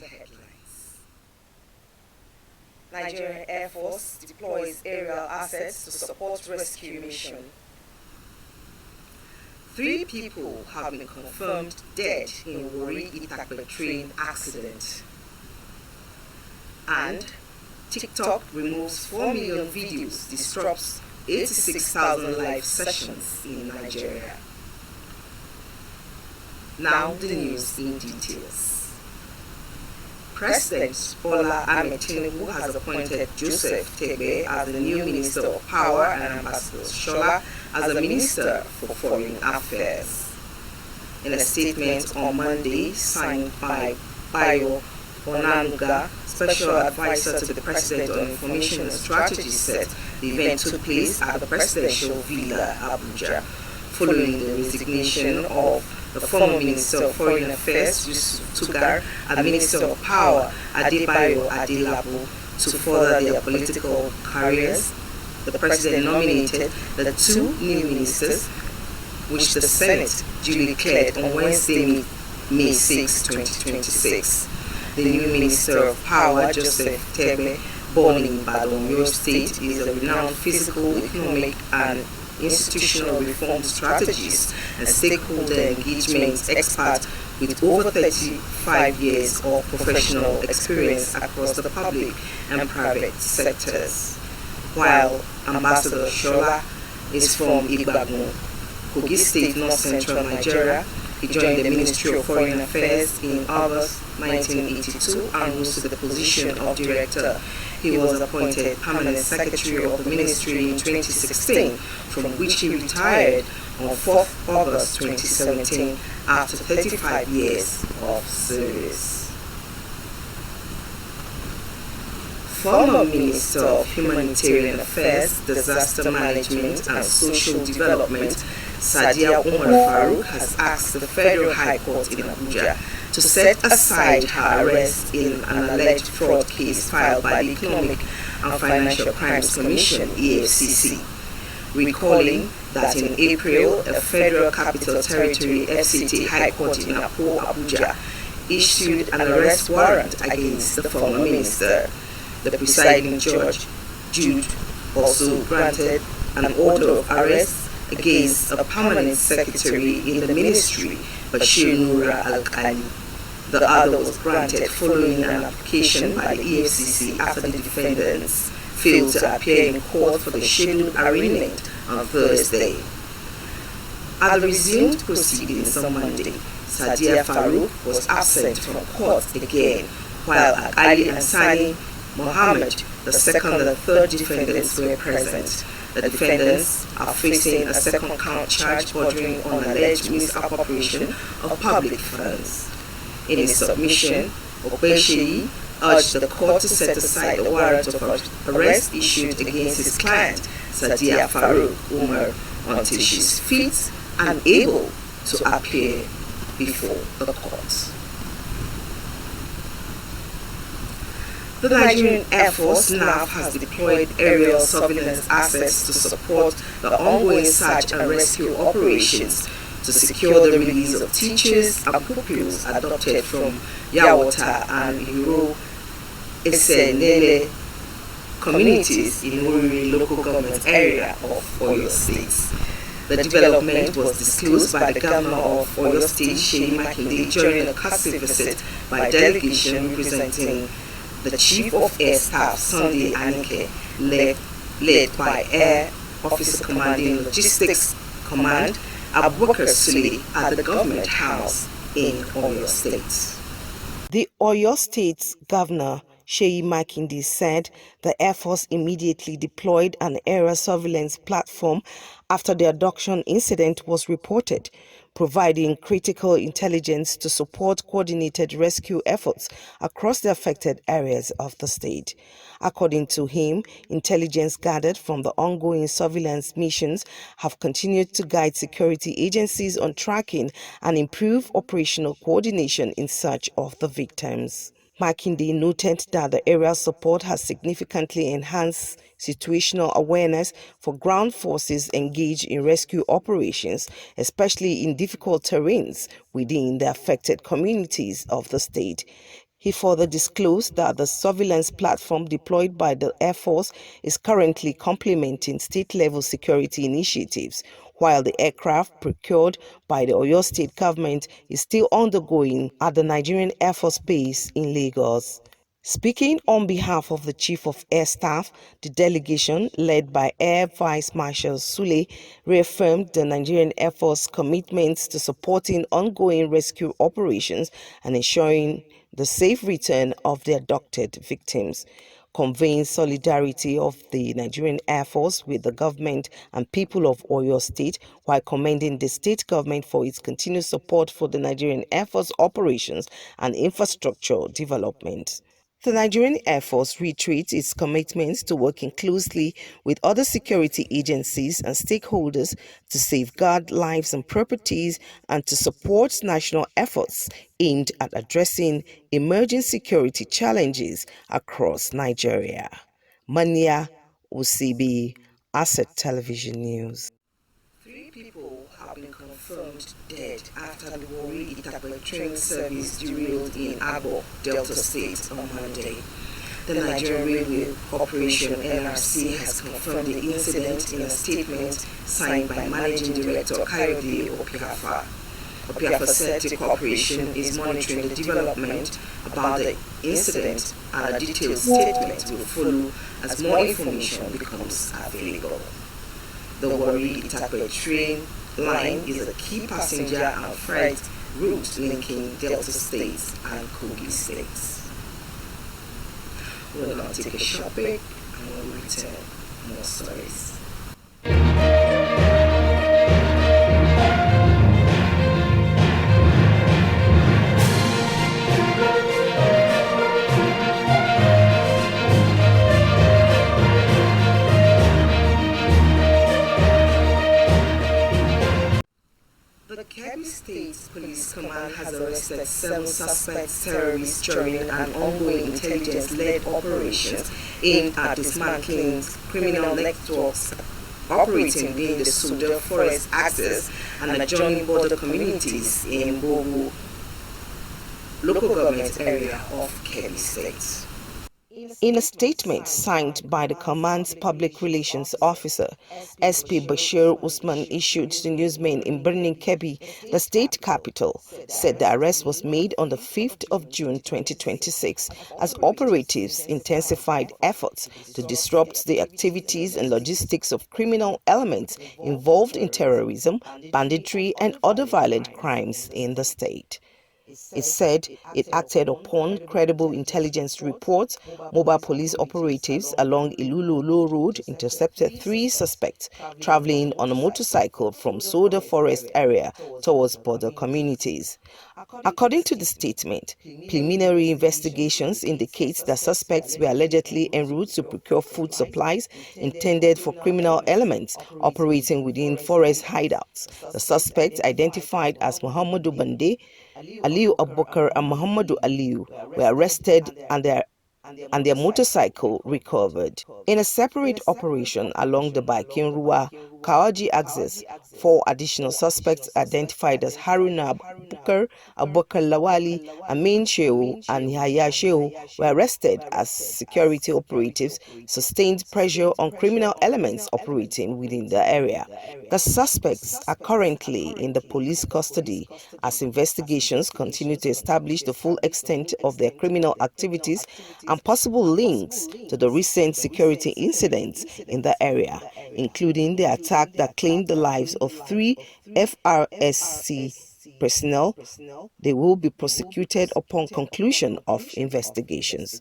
the headlines. Nigerian Air Force deploys aerial assets to support rescue mission. 3 people have been confirmed dead in Warri-Itakpe train accident. And TikTok removes 4 million videos, disrupts 86,000 live sessions in Nigeria. Now the news in details. President Bola Ahmed Tinubu has appointed Joseph Tegbe as the new Minister of Power and Ambassador Shola as the Minister for Foreign Affairs. In a statement on Monday signed by Bayo Onanuga, Special Advisor to the President on Information and Strategy, said the event took place at the Presidential Villa, Abuja, following the resignation of the former Minister of Foreign Affairs, Yusuf Tugar, and Minister of Power, Adebayo Adelabu, to further their political careers. The President nominated the 2 new ministers, which the Senate duly cleared on Wednesday, May 6, 2026. The new Minister of Power, Joseph Tegbe, born in Ibadan, Oyo State, is a renowned physical, economic, and institutional reform strategist and stakeholder engagement expert with over 35 years of professional experience across the public and private sectors. While Ambassador Shola is from Ibadan, Kogi State, North Central Nigeria, he joined the Ministry of Foreign Affairs in August 1982 and rose to the position of Director. He was appointed Permanent Secretary of the Ministry in 2016, from which he retired on 4th August 2017 after 35 years of service. Former Minister of Humanitarian Affairs, Disaster Management and Social Development, Sadiya Umar Farouk, has asked the Federal High Court in Abuja to set aside her arrest in an alleged fraud case filed by the Economic and Financial Crimes Commission, EFCC, recalling that in April, a Federal Capital Territory FCT High Court in Akko, Abuja, issued an arrest warrant against the former minister. The presiding judge, Jude, also granted an order of arrest against a permanent secretary in the ministry, Bashir Nura Al-Kali. The other was granted following an application by the EFCC after the defendants failed to appear in court for the scheduled arraignment on Thursday. At the resumed proceedings on Monday, Sadiya Farouk was absent from court again, while Ali and Sani Mohammed, the second and third defendants, were present. The defendants are facing a second count charge bordering on alleged misappropriation of public funds. In his submission, Okpesheyi urged the court to set aside the warrant of arrest issued against his client, Sadiya Farouk Umar, until she is fit and able to appear before the court. The Nigerian Air Force (NAF) has deployed aerial surveillance assets to support the ongoing search and rescue operations to secure the release of teachers and pupils adopted from Yawata and Iro Esenele communities in Uriri local government area of Oyo State. The development was disclosed by the Governor of Oyo State, Seyi Makinde, during a courtesy visit by delegation representing the Chief of Air Staff, Sunday Anike, led by Air Officer Commanding Logistics Command, Abubakar Sule, at the Government House in Oyo State. The Oyo State Governor, Seyi Makinde, said the Air Force immediately deployed an aerial surveillance platform after the abduction incident was reported, providing critical intelligence to support coordinated rescue efforts across the affected areas of the state. According to him, intelligence gathered from the ongoing surveillance missions have continued to guide security agencies on tracking and improve operational coordination in search of the victims. Makinde noted that the aerial support has significantly enhanced situational awareness for ground forces engaged in rescue operations, especially in difficult terrains within the affected communities of the state. He further disclosed that the surveillance platform deployed by the Air Force is currently complementing state-level security initiatives, while the aircraft procured by the Oyo State government is still undergoing at the Nigerian Air Force Base in Lagos. Speaking on behalf of the Chief of Air Staff, the delegation, led by Air Vice Marshal Sule, reaffirmed the Nigerian Air Force commitments to supporting ongoing rescue operations and ensuring the safe return of the abducted victims, conveying solidarity of the Nigerian Air Force with the government and people of Oyo State, while commending the state government for its continued support for the Nigerian Air Force operations and infrastructure development. The Nigerian Air Force reiterates its commitment to working closely with other security agencies and stakeholders to safeguard lives and properties and to support national efforts aimed at addressing emerging security challenges across Nigeria. Mania Usibi, Asset Television News. 3 people have been confirmed dead after the Warri Itakpe train service derailed in Agbo, Delta State on Monday. The Nigerian Railway Corporation (NRC) has confirmed the incident in a statement signed by Managing Director Kayode Opiafa. Opiafa said the corporation is monitoring the development about the incident and a detailed statement will follow as more information becomes available. The Warri Itakpe train line is a key passenger and freight route linking Delta States and Kogi States. We'll now take a short break and we'll return more stories. The Kebbi State Police Command has arrested 7 suspect terrorists during an ongoing intelligence-led operation aimed at dismantling criminal networks operating within the Suda Forest Axis and adjoining border communities in Bogu local government area of Kebbi State. In a statement signed by the command's public relations officer, SP Bashir Usman, issued to newsmen in Birnin Kebbi, the state capital, said the arrest was made on the 5th of June 2026 as operatives intensified efforts to disrupt the activities and logistics of criminal elements involved in terrorism, banditry, and other violent crimes in the state. It said it acted upon credible intelligence reports. Mobile police operatives along Ilulu Road intercepted 3 suspects traveling on a motorcycle from Soda Forest area towards border communities. According to the statement, preliminary investigations indicate that suspects were allegedly en route to procure food supplies intended for criminal elements operating within forest hideouts. The suspects, identified as Muhammadu Bande, Aliyu Abubakar and Muhammadu Aliyu, were arrested and their motorcycle recovered. In a separate operation along the Bakin Ruwa Kawaji axis, 4 additional suspects identified as Haruna Abubakar, Abubakar Lawali, Amin Shehu, and Yahya Shehu were arrested as security operatives sustained pressure on criminal elements operating within the area. The suspects are currently in the police custody as investigations continue to establish the full extent of their criminal activities and possible links to the recent security incidents in the area, including the attack that claimed the lives of 3 FRSC personnel. They will be prosecuted upon conclusion of investigations.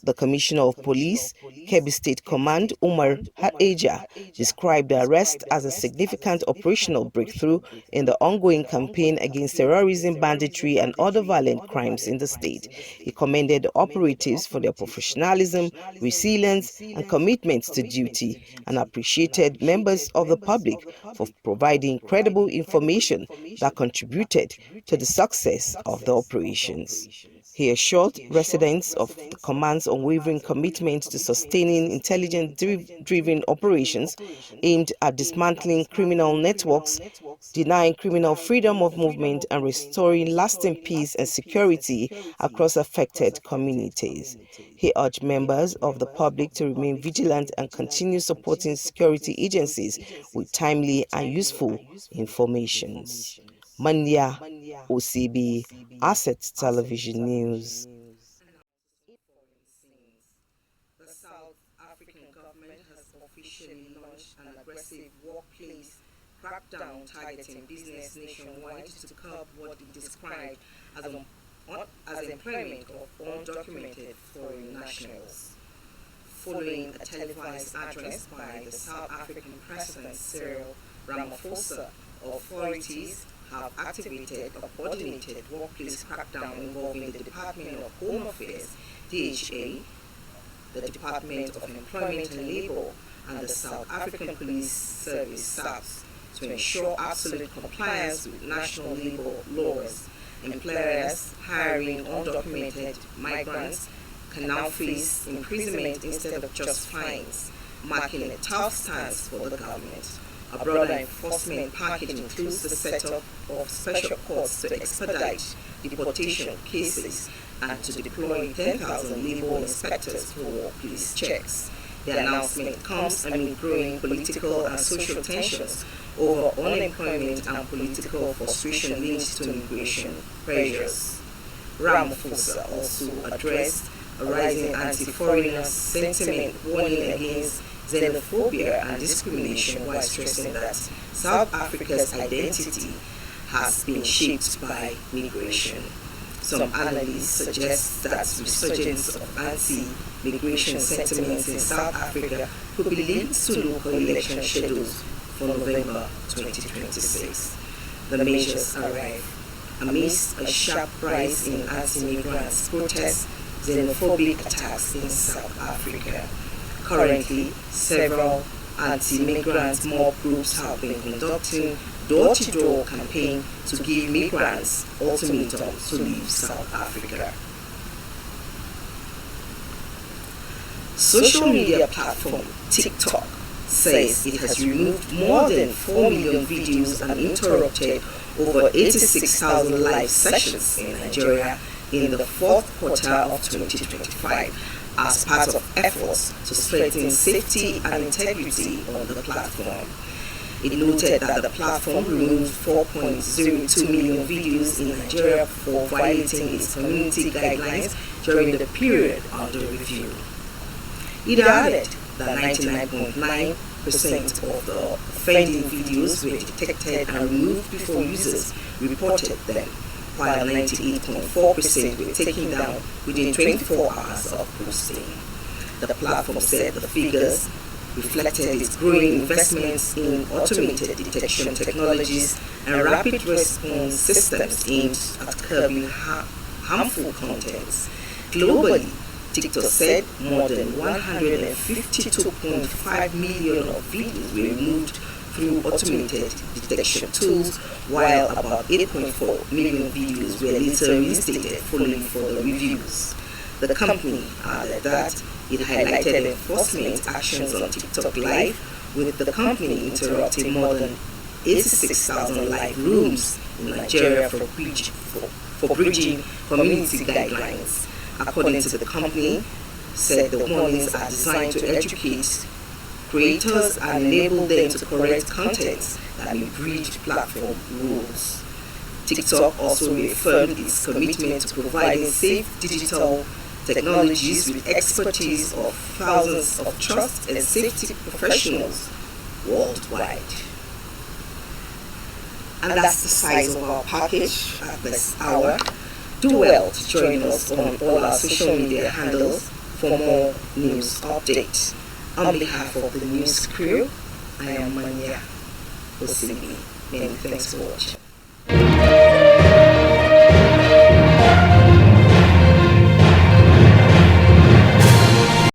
The Commissioner of Police, Kebbi State Command, Umar Hadeja, described the arrest as a significant operational breakthrough in the ongoing campaign against terrorism, banditry, and other violent crimes in the state. He commended the operatives for their professionalism, resilience, and commitment to duty, and appreciated members of the public for providing credible information that contributed to the success of the operations. He assured residents of the command's unwavering commitment to sustaining intelligence-driven operations aimed at dismantling criminal networks denying criminal freedom of movement and restoring lasting peace and security across affected communities. He urged members of the public to remain vigilant and continue supporting security agencies with timely and useful informations. Manya OCB, Asset Television News. The South African government has officially launched an aggressive workplace crackdown targeting business nationwide to curb what it described as employment of undocumented foreign nationals. Following a televised address by the South African President Cyril Ramaphosa, authorities have activated a coordinated workplace crackdown involving the Department of Home Affairs, DHA, the Department of Employment and Labour, and the South African Police Service SAPS to ensure absolute compliance with national labour laws. Employers hiring undocumented migrants can now face imprisonment instead of just fines, marking a tough stance for the government. A broader enforcement package includes the setup of special courts to expedite deportation cases and to deploy 10,000 labour inspectors for workplace checks. The announcement comes amid growing political and social tensions over unemployment and political frustration linked to immigration pressures. Ramaphosa also addressed a rising anti-foreigner sentiment, warning against xenophobia and discrimination while stressing that South Africa's identity has been shaped by migration. Some analysts suggest that resurgence of anti-migration sentiments in South Africa could be linked to local election schedules for November 2026. The measures arrive amidst a sharp rise in anti-migrants protests, xenophobic attacks in South Africa. Currently, several anti-migrant mob groups have been conducting door-to-door campaign to give migrants ultimatums to leave South Africa. Social media platform TikTok says it has removed more than 4 million videos and interrupted over 86,000 live sessions in Nigeria in the fourth quarter of 2025 as part of efforts to strengthen safety and integrity on the platform. It noted that the platform removed 4.02 million videos in Nigeria for violating its community guidelines during the period under review. It added that 99.9% of the offending videos were detected and removed before users reported them, while 98.4% were taken down within 24 hours of posting. The platform said the figures reflected its growing investments in automated detection technologies and rapid response systems aimed at curbing harmful contents. Globally, TikTok said more than 152.5 million of videos were removed through automated detection tools, while about 8.4 million videos were later reinstated following further reviews. The company added that it highlighted enforcement actions on TikTok Live, with the company interrupting more than 86,000 live rooms in Nigeria for breaching community guidelines. According to the company, said the warnings are designed to educate creators and enable them to correct content that may breach platform rules. TikTok also reaffirmed its commitment to providing safe digital technologies with expertise of thousands of trust and safety professionals worldwide. And that's the size of our package at this hour. Do well to join us on all our social media handles for more news updates. On behalf of the news crew, I am Manya OCB. Many thanks for watching.